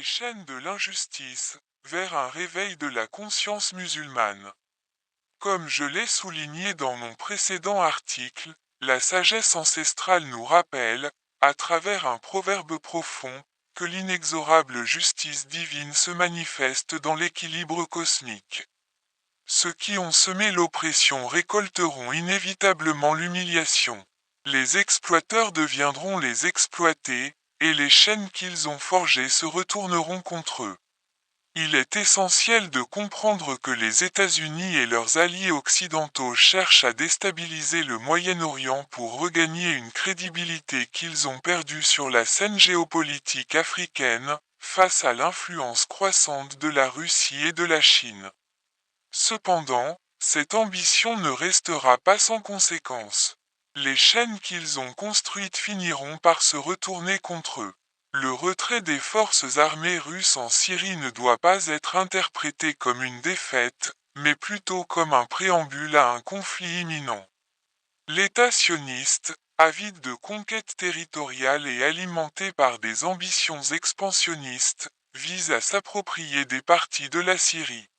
les chaînes de l'injustice, vers un réveil de la conscience musulmane. Comme je l'ai souligné dans mon précédent article, la sagesse ancestrale nous rappelle, à travers un proverbe profond, que l'inexorable justice divine se manifeste dans l'équilibre cosmique. Ceux qui ont semé l'oppression récolteront inévitablement l'humiliation. Les exploiteurs deviendront les exploités, et les chaînes qu'ils ont forgées se retourneront contre eux. Il est essentiel de comprendre que les États-Unis et leurs alliés occidentaux cherchent à déstabiliser le Moyen-Orient pour regagner une crédibilité qu'ils ont perdue sur la scène géopolitique africaine, face à l'influence croissante de la Russie et de la Chine. Cependant, cette ambition ne restera pas sans conséquences. Les chaînes qu'ils ont construites finiront par se retourner contre eux. Le retrait des forces armées russes en Syrie ne doit pas être interprété comme une défaite, mais plutôt comme un préambule à un conflit imminent. L'État sioniste, avide de conquêtes territoriales et alimenté par des ambitions expansionnistes, vise à s'approprier des parties de la Syrie.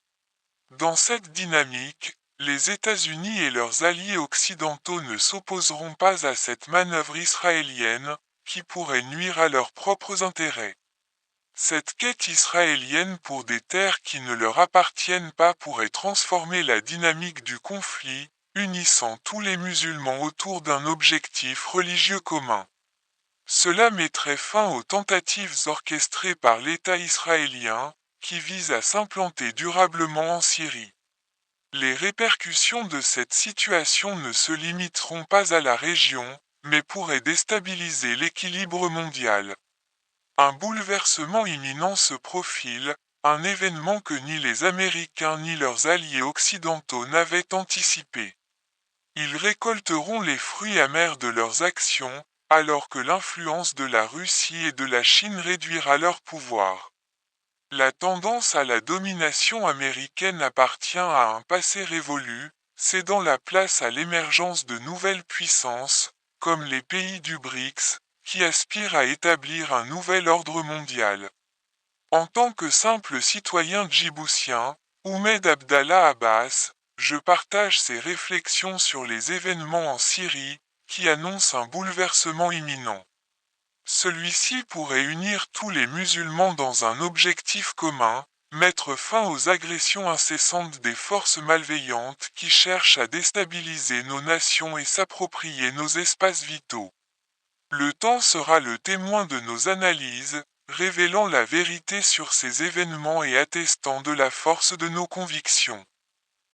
Dans cette dynamique, les États-Unis et leurs alliés occidentaux ne s'opposeront pas à cette manœuvre israélienne, qui pourrait nuire à leurs propres intérêts. Cette quête israélienne pour des terres qui ne leur appartiennent pas pourrait transformer la dynamique du conflit, unissant tous les musulmans autour d'un objectif religieux commun. Cela mettrait fin aux tentatives orchestrées par l'État israélien, qui vise à s'implanter durablement en Syrie. Les répercussions de cette situation ne se limiteront pas à la région, mais pourraient déstabiliser l'équilibre mondial. Un bouleversement imminent se profile, un événement que ni les Américains ni leurs alliés occidentaux n'avaient anticipé. Ils récolteront les fruits amers de leurs actions, alors que l'influence de la Russie et de la Chine réduira leur pouvoir. La tendance à la domination américaine appartient à un passé révolu, cédant la place à l'émergence de nouvelles puissances, comme les pays du BRICS, qui aspirent à établir un nouvel ordre mondial. En tant que simple citoyen djiboutien, Oumed Abdallah Abbas, je partage ses réflexions sur les événements en Syrie, qui annoncent un bouleversement imminent. Celui-ci pourrait unir tous les musulmans dans un objectif commun, mettre fin aux agressions incessantes des forces malveillantes qui cherchent à déstabiliser nos nations et s'approprier nos espaces vitaux. Le temps sera le témoin de nos analyses, révélant la vérité sur ces événements et attestant de la force de nos convictions.